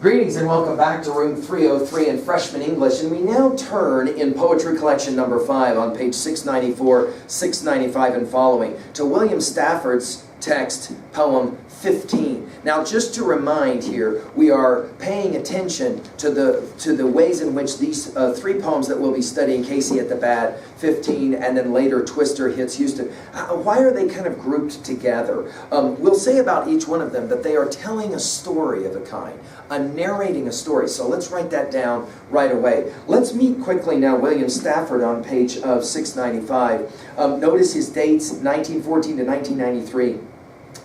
Greetings and welcome back to room 303 in Freshman English, and we now turn in Poetry Collection number 5 on page 694, 695 and following to William Stafford's text, poem 15. Now, just to remind here, we are paying attention to the ways in which these three poems that we'll be studying, Casey at the Bat, 15, and then later Twister hits Houston. Why are they kind of grouped together? We'll say about each one of them that they are telling a story of a kind, narrating a story. So let's write that down right away. Let's meet quickly now William Stafford on page 695. Notice his dates, 1914 to 1993.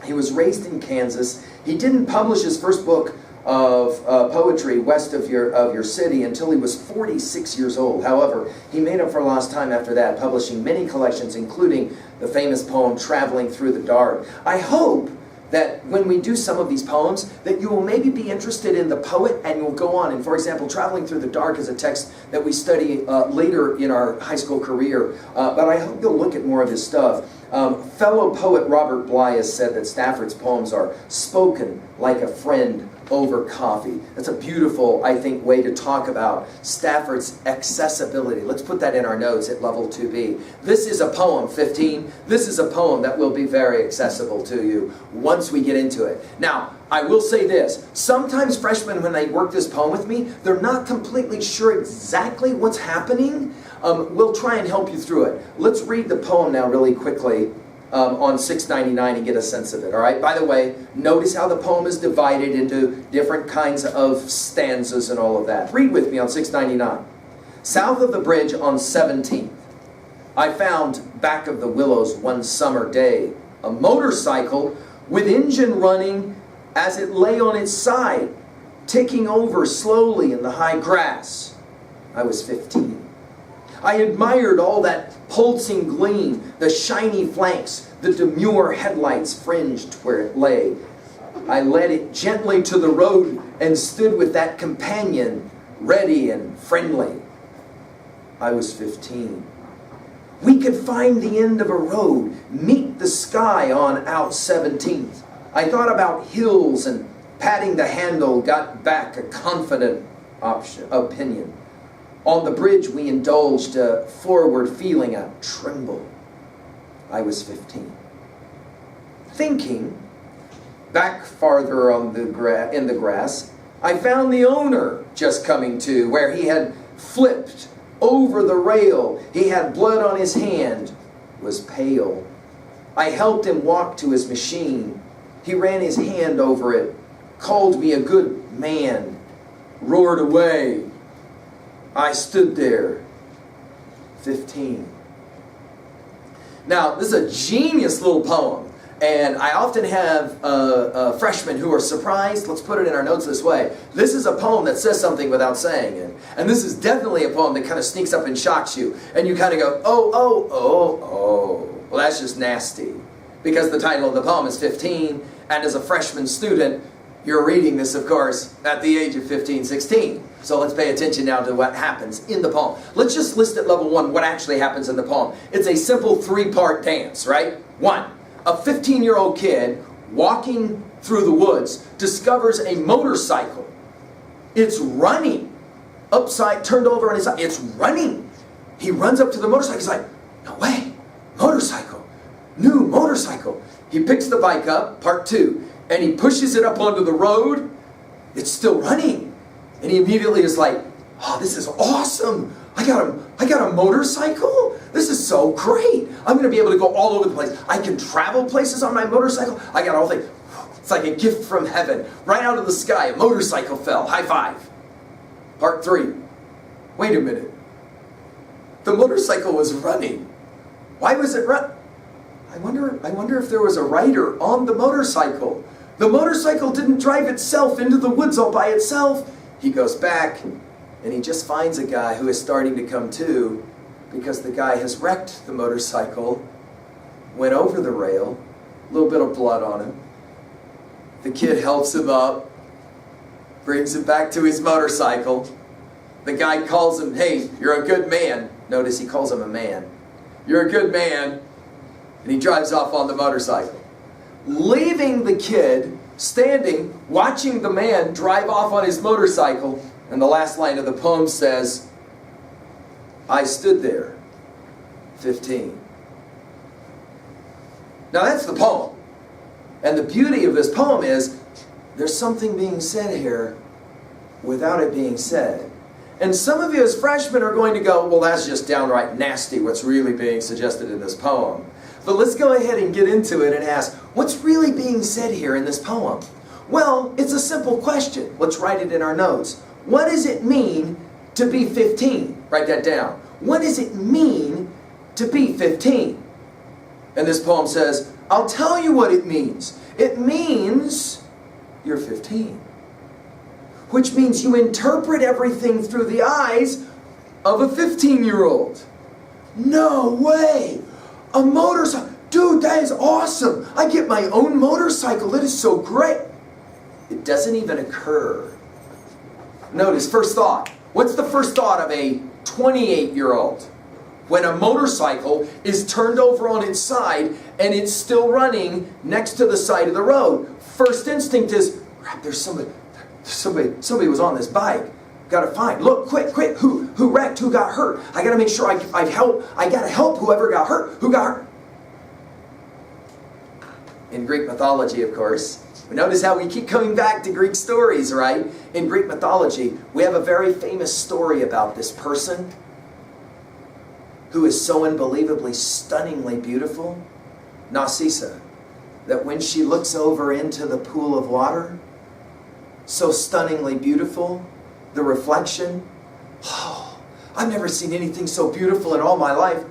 He was raised in Kansas. He didn't publish his first book of poetry west of your city until he was 46 years old. However, he made up for lost time after that, publishing many collections, including the famous poem, Traveling Through the Dark. I hope that when we do some of these poems, that you will maybe be interested in the poet and you'll go on. And for example, Traveling Through the Dark is a text that we study later in our high school career. But I hope you'll look at more of his stuff. Fellow poet Robert Bly has said that Stafford's poems are spoken like a friend over coffee. That's a beautiful, I think, way to talk about Stafford's accessibility. Let's put that in our notes at level 2B. This is a poem, 15. This is a poem that will be very accessible to you once we get into it. Now, I will say this. Sometimes freshmen, when they work this poem with me, they're not completely sure exactly what's happening. We'll try and help you through it. Let's read the poem now really quickly on 699 and get a sense of it. All right. By the way, notice how the poem is divided into different kinds of stanzas and all of that. Read with me on 699. South of the bridge on 17th, I found back of the willows one summer day a motorcycle with engine running as it lay on its side, ticking over slowly in the high grass. I was 15. I admired all that pulsing gleam, the shiny flanks, the demure headlights fringed where it lay. I led it gently to the road and stood with that companion, ready and friendly. I was 15. We could find the end of a road, meet the sky on out 17th. I thought about hills and patting the handle got back a confident opinion. On the bridge we indulged a forward feeling, a tremble. I was 15. Thinking, back farther on in the grass, I found the owner just coming to, where he had flipped over the rail. He had blood on his hand, was pale. I helped him walk to his machine. He ran his hand over it, called me a good man, roared away. I stood there, 15. Now, this is a genius little poem, and I often have freshmen who are surprised. Let's put it in our notes this way. This is a poem that says something without saying it. And this is definitely a poem that kind of sneaks up and shocks you, and you kind of go, oh. Well, that's just nasty, because the title of the poem is 15, and as a freshman student, you're reading this, of course, at the age of 15, 16. So let's pay attention now to what happens in the poem. Let's just list at level 1 what actually happens in the poem. It's a simple 3-part dance, right? 1, a 15-year-old kid walking through the woods discovers a motorcycle. It's running. Turned over on his side. It's running. He runs up to the motorcycle. He's like, no way, motorcycle, new motorcycle. He picks the bike up, part 2, and he pushes it up onto the road. It's still running. And he immediately is like, oh, this is awesome. I got a motorcycle. This is so great. I'm going to be able to go all over the place. I can travel places on my motorcycle. I got all things. It's like a gift from heaven. Right out of the sky, a motorcycle fell. High five. Part 3. Wait a minute. The motorcycle was running. Why was it run? I wonder if there was a rider on the motorcycle. The motorcycle didn't drive itself into the woods all by itself. He goes back, and he just finds a guy who is starting to come to, because the guy has wrecked the motorcycle, went over the rail, a little bit of blood on him. The kid helps him up, brings him back to his motorcycle. The guy calls him, hey, you're a good man. Notice he calls him a man. You're a good man. And he drives off on the motorcycle, leaving the kid standing, watching the man drive off on his motorcycle. And the last line of the poem says, I stood there, 15. Now that's the poem. And the beauty of this poem is, there's something being said here without it being said. And some of you as freshmen are going to go, well, that's just downright nasty, what's really being suggested in this poem. But let's go ahead and get into it and ask, what's really being said here in this poem? Well, it's a simple question. Let's write it in our notes. What does it mean to be 15? Write that down. What does it mean to be 15? And this poem says, I'll tell you what it means. It means you're 15. Which means you interpret everything through the eyes of a 15-year-old. No way! A motorcycle. Dude, that is awesome. I get my own motorcycle. That is so great. It doesn't even occur. Notice, first thought. What's the first thought of a 28-year-old? When a motorcycle is turned over on its side and it's still running next to the side of the road. First instinct is, crap, there's somebody was on this bike. Got to find. Look, quick, who wrecked? Who got hurt? I got to make sure I help. I got to help whoever got hurt. Who got hurt? In Greek mythology, of course, we notice how we keep coming back to Greek stories, right? In Greek mythology, we have a very famous story about this person who is so unbelievably, stunningly beautiful, Narcissa, that when she looks over into the pool of water, so stunningly beautiful, the reflection, oh, I've never seen anything so beautiful in all my life.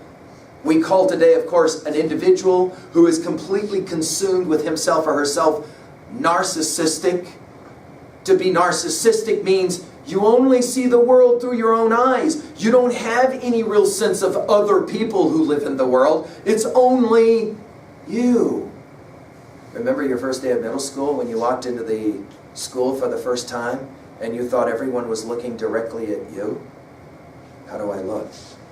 We call today, of course, an individual who is completely consumed with himself or herself narcissistic. To be narcissistic means you only see the world through your own eyes. You don't have any real sense of other people who live in the world. It's only you. Remember your first day of middle school when you walked into the school for the first time and you thought everyone was looking directly at you? How do I look?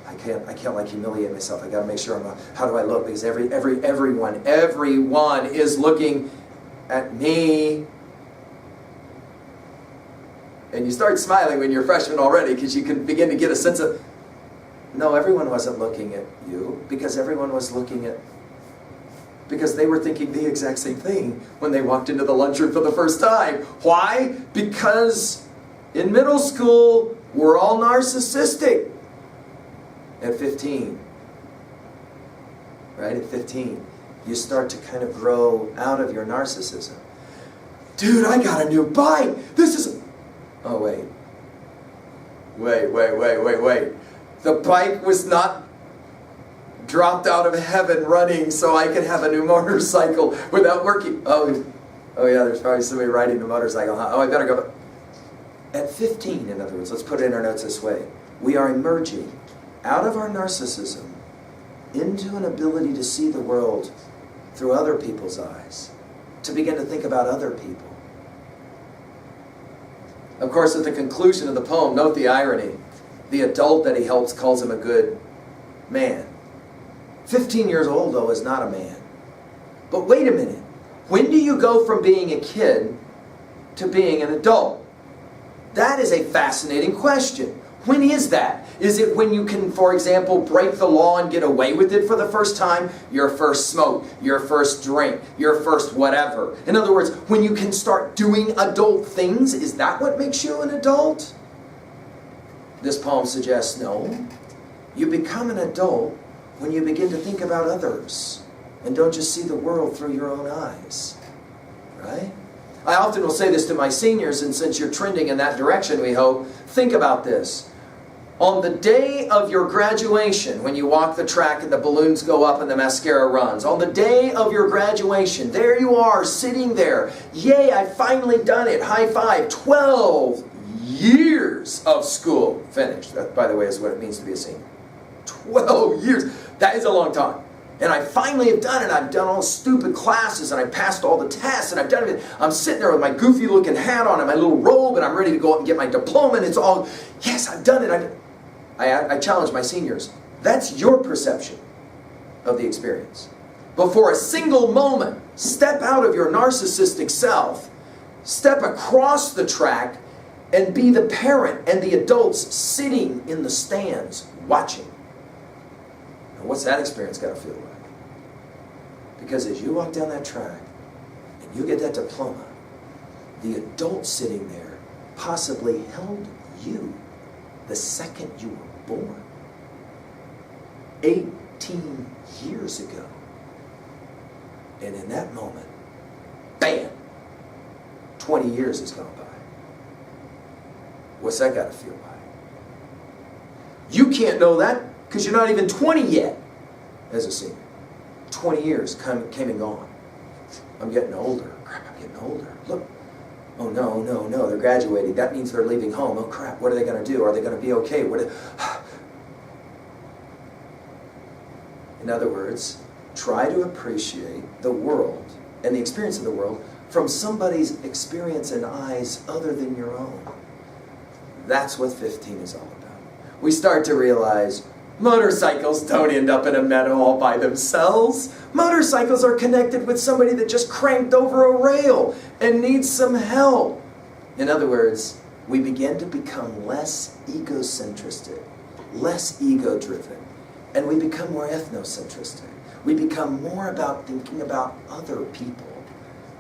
I can't like humiliate myself. I got to make sure how do I look? Because everyone is looking at me. And you start smiling when you're a freshman already because you can begin to get a sense of, no, everyone wasn't looking at you because everyone was looking at, because they were thinking the exact same thing when they walked into the lunchroom for the first time. Why? Because in middle school, we're all narcissistic. At 15, right? At 15, you start to kind of grow out of your narcissism. Dude, I got a new bike. This is... Oh, wait. The bike was not dropped out of heaven running so I could have a new motorcycle without working. Oh yeah, there's probably somebody riding the motorcycle. Huh? Oh, I better go. At 15, in other words, let's put it in our notes this way. We are emerging out of our narcissism into an ability to see the world through other people's eyes, to begin to think about other people. Of course, at the conclusion of the poem, note the irony. The adult that he helps calls him a good man. 15 years old, though, is not a man. But wait a minute. When do you go from being a kid to being an adult? That is a fascinating question. When is that? Is it when you can, for example, break the law and get away with it for the first time? Your first smoke, your first drink, your first whatever. In other words, when you can start doing adult things, is that what makes you an adult? This poem suggests no. You become an adult when you begin to think about others and don't just see the world through your own eyes. Right? I often will say this to my seniors, and since you're trending in that direction, we hope, think about this. On the day of your graduation, when you walk the track and the balloons go up and the mascara runs, on the day of your graduation, there you are, sitting there. Yay, I finally done it. High five. 12 years of school finished. That, by the way, is what it means to be a senior. 12 years. That is a long time. And I finally have done it. I've done all the stupid classes, and I passed all the tests, and I've done it. I'm sitting there with my goofy-looking hat on and my little robe, and I'm ready to go up and get my diploma, and it's all, yes, I've done it. I challenge my seniors. That's your perception of the experience. But for a single moment, step out of your narcissistic self step across the track and be the parent and the adults sitting in the stands watching. And what's that experience got to feel like? Because as you walk down that track and you get that diploma, the adult sitting there possibly held you the second you were born. 18 years ago. And in that moment, bam, 20 years has gone by. What's that got to feel like? You can't know that because you're not even 20 yet as a senior. 20 years came and gone. I'm getting older. Crap, I'm getting older. Look. Oh, no, they're graduating. That means they're leaving home. Oh, crap, what are they going to do? Are they going to be okay? In other words, try to appreciate the world and the experience of the world from somebody's experience and eyes other than your own. That's what 15 is all about. We start to realize motorcycles don't end up in a meadow all by themselves. Motorcycles are connected with somebody that just cranked over a rail and needs some help. In other words, we begin to become less egocentristic, less ego-driven, and we become more ethnocentristic. We become more about thinking about other people.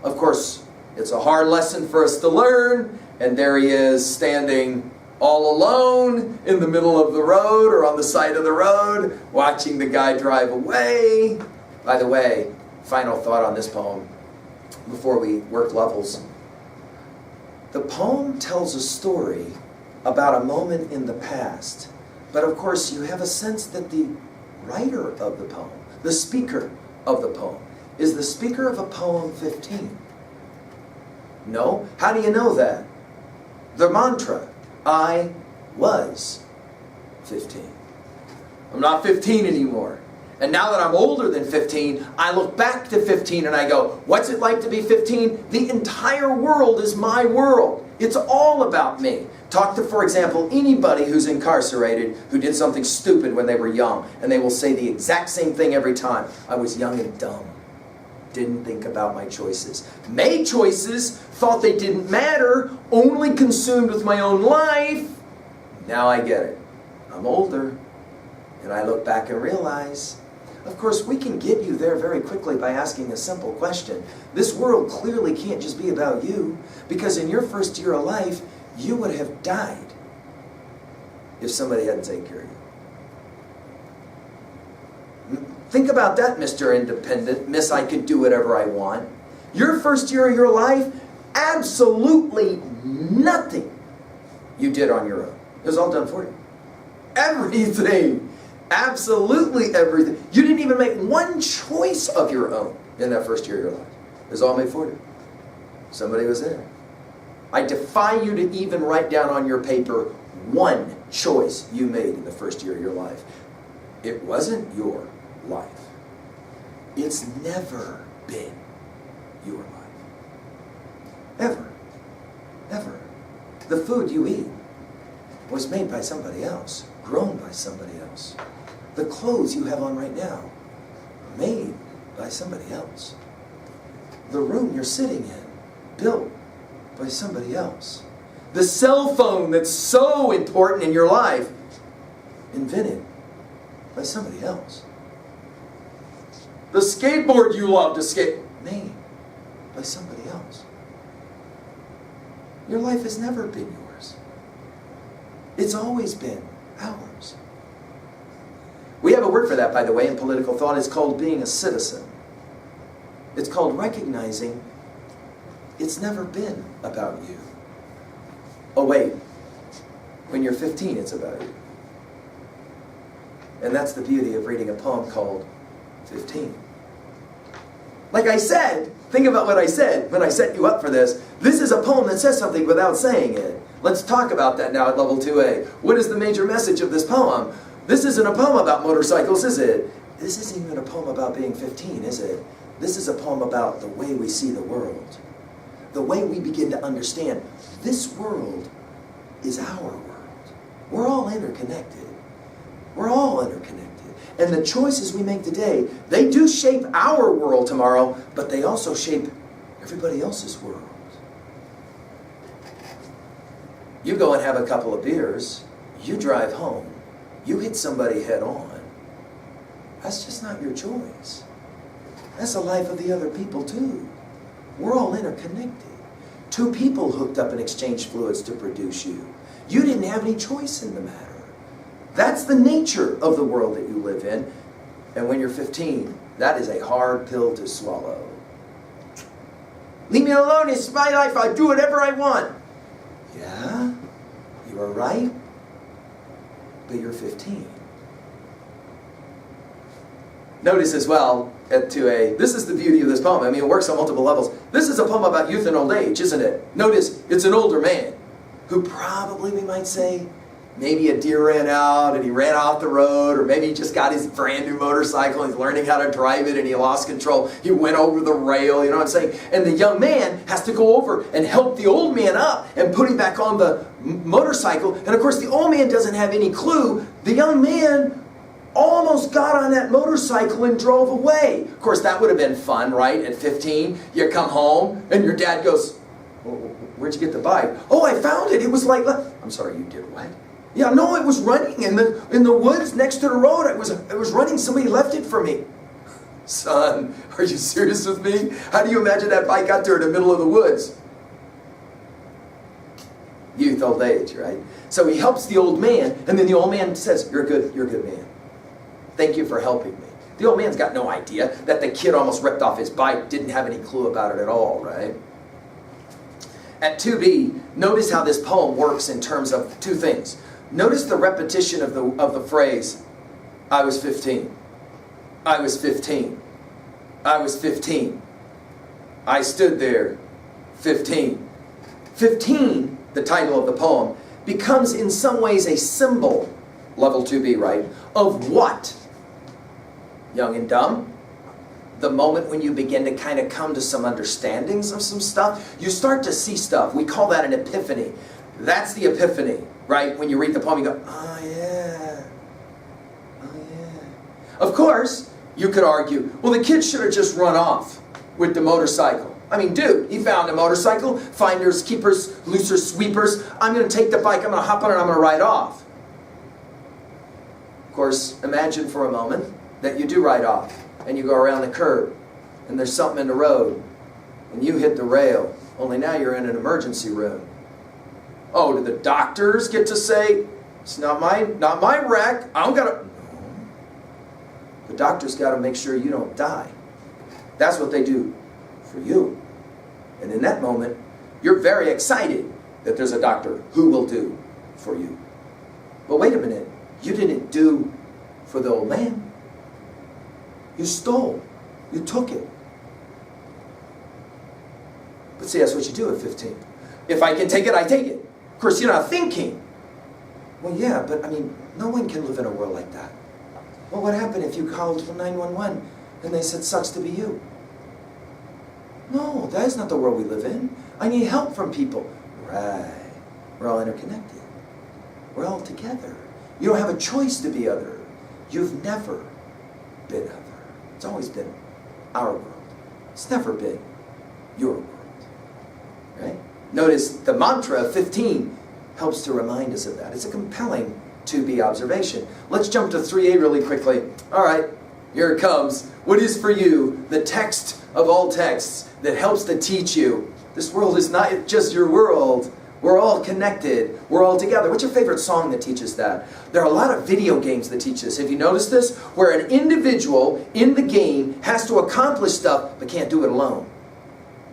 Of course, it's a hard lesson for us to learn, and there he is standing all alone in the middle of the road or on the side of the road, watching the guy drive away. By the way, final thought on this poem before we work levels. The poem tells a story about a moment in the past, but of course you have a sense that the writer of the poem, the speaker of the poem, is the speaker of a poem 15. No? How do you know that? The mantra, I was 15. I'm not 15 anymore. And now that I'm older than 15, I look back to 15 and I go, what's it like to be 15? The entire world is my world. It's all about me. Talk to, for example, anybody who's incarcerated who did something stupid when they were young, and they will say the exact same thing every time. I was young and dumb. Didn't think about my choices. Made choices, thought they didn't matter, only consumed with my own life. Now I get it. I'm older, and I look back and realize, of course, we can get you there very quickly by asking a simple question. This world clearly can't just be about you, because in your first year of life, you would have died if somebody hadn't taken care of you. Think about that, Mr. Independent, Miss I could do whatever I want. Your first year of your life, absolutely nothing you did on your own. It was all done for you. Everything. Absolutely everything. You didn't even make one choice of your own in that first year of your life. It was all made for you. Somebody was there. I defy you to even write down on your paper one choice you made in the first year of your life. It wasn't your life. It's never been your life. Ever. Ever. The food you eat was made by somebody else, grown by somebody else. The clothes you have on right now, made by somebody else. The room you're sitting in, built by somebody else. The cell phone that's so important in your life, invented by somebody else. The skateboard you love to skate, made by somebody else. Your life has never been yours. It's always been ours. We have a word for that, by the way, in political thought. It's called being a citizen. It's called recognizing it's never been about you. Oh, wait. When you're 15, it's about you. And that's the beauty of reading a poem called 15. Like I said, think about what I said when I set you up for this. This is a poem that says something without saying it. Let's talk about that now at level 2A. What is the major message of this poem? This isn't a poem about motorcycles, is it? This isn't even a poem about being 15, is it? This is a poem about the way we see the world. The way we begin to understand this world is our world. We're all interconnected. We're all interconnected. And the choices we make today, they do shape our world tomorrow, but they also shape everybody else's world. You go and have a couple of beers, you drive home, you hit somebody head on. That's just not your choice. That's the life of the other people too. We're all interconnected. Two people hooked up and exchanged fluids to produce you. You didn't have any choice in the matter. That's the nature of the world that you live in. And when you're 15, that is a hard pill to swallow. Leave me alone, it's my life, I'll do whatever I want. Yeah, you are right, but you're 15. Notice as well, this is the beauty of this poem. I mean, it works on multiple levels. This is a poem about youth and old age, isn't it? Notice, it's an older man who probably, we might say, maybe a deer ran out and he ran off the road, or maybe he just got his brand new motorcycle and he's learning how to drive it and he lost control. He went over the rail, you know what I'm saying? And the young man has to go over and help the old man up and put him back on the motorcycle. And of course, the old man doesn't have any clue. The young man almost got on that motorcycle and drove away. Of course, that would have been fun, right? At 15, you come home and your dad goes, well, where'd you get the bike? Oh, I found it. It was like, I'm sorry, you did what? Yeah, no, it was running in the woods next to the road. It was running. Somebody left it for me. Son, are you serious with me? How do you imagine that bike got there in the middle of the woods? Youth, old age, right? So he helps the old man, and then the old man says, you're a good man. Thank you for helping me. The old man's got no idea that the kid almost ripped off his bike, didn't have any clue about it at all, right? At 2b, notice how this poem works in terms of two things. Notice the repetition of the phrase, I was 15. I was 15. I was 15. I stood there, 15. 15, the title of the poem, becomes in some ways a symbol, level 2b, right, of what? Young and dumb. The moment when you begin to kind of come to some understandings of some stuff, you start to see stuff. We call that an epiphany. That's the epiphany, right? When you read the poem, you go, oh yeah, oh yeah. Of course, you could argue, well, the kid should have just run off with the motorcycle. I mean, dude, he found a motorcycle, finders, keepers, losers, sweepers. I'm going to take the bike, I'm going to hop on it, I'm going to ride off. Of course, imagine for a moment that you do ride off, and you go around the curb, and there's something in the road, and you hit the rail, only now you're in an emergency room. Oh, do the doctors get to say, it's not my wreck, I don't gotta... No. The doctors gotta make sure you don't die. That's what they do for you. And in that moment, you're very excited that there's a doctor who will do for you. But wait a minute, you didn't do for the old man. You stole. You took it. But see, that's what you do at 15. If I can take it, I take it. Of course, you're not thinking. Well, yeah, but I mean, no one can live in a world like that. Well, what happened if you called 911 and they said, sucks to be you? No, that is not the world we live in. I need help from people. Right. We're all interconnected. We're all together. You don't have a choice to be other. You've never been other. It's always been our world. It's never been your world. Right? Notice the mantra of 15 helps to remind us of that. It's a compelling 2b observation. Let's jump to 3a really quickly. All right, here it comes. What is for you the text of all texts that helps to teach you? This world is not just your world. We're all connected. We're all together. What's your favorite song that teaches that? There are a lot of video games that teach this. Have you noticed this? Where an individual in the game has to accomplish stuff, but can't do it alone.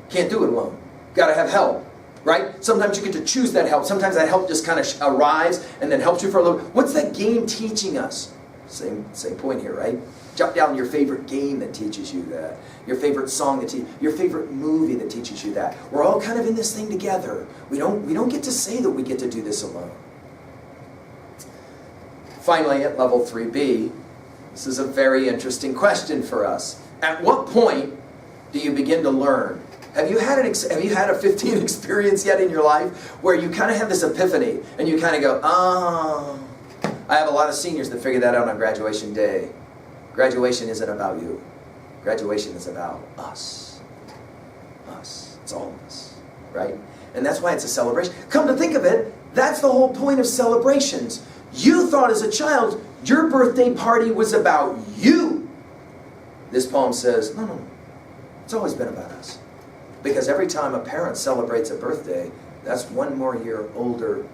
Can't do it alone. Got to have help, right? Sometimes you get to choose that help. Sometimes that help just kind of arrives and then helps you for a little. What's that game teaching us? Same point here, right? Jot down your favorite game that teaches you that. Your favorite song that your favorite movie that teaches you that. We're all kind of in this thing together. We don't get to say that we get to do this alone. Finally, at level 3b, this is a very interesting question for us. At what point do you begin to learn? Have you had a 15 experience yet in your life where you kind of have this epiphany and you kind of go, oh, I have a lot of seniors that figure that out on graduation day. Graduation isn't about you. Graduation is about us. Us. It's all of us. Right? And that's why it's a celebration. Come to think of it, That's the whole point of celebrations. You thought as a child your birthday party was about you. This poem says, no, it's always been about us. Because every time a parent celebrates a birthday, that's one more year older.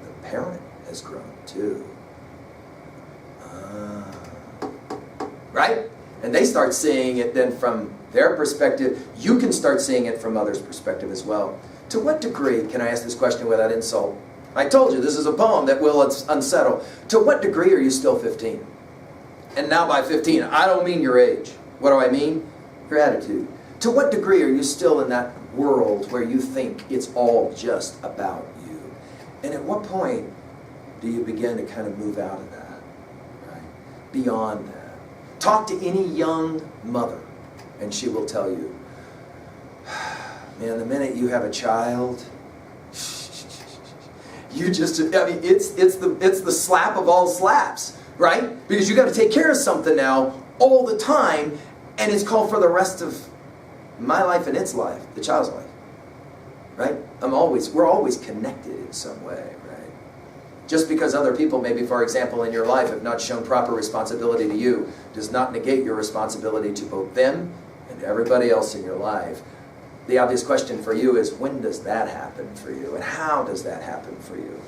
The parent has grown too. Right? And they start seeing it then from their perspective. You can start seeing it from others' perspective as well. To what degree, can I ask this question without insult? I told you, this is a poem that will unsettle. To what degree are you still 15? And now by 15, I don't mean your age. What do I mean? Your attitude. To what degree are you still in that world where you think it's all just about you? And at what point do you begin to kind of move out of that? Right? Beyond that. Talk to any young mother, and she will tell you, man, the minute you have a child, you just, I mean, it's the slap of all slaps, right? Because you got to take care of something now all the time, and it's called for the rest of my life and its life, the child's life, right? We're always connected in some way, right? Just because other people, maybe for example in your life, have not shown proper responsibility to you, does not negate your responsibility to both them and everybody else in your life. The obvious question for you is, when does that happen for you? And how does that happen for you?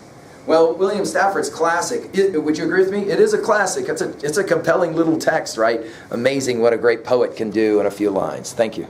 Well, William Stafford's classic, would you agree with me? It is a classic. It's a compelling little text, right? Amazing what a great poet can do in a few lines. Thank you.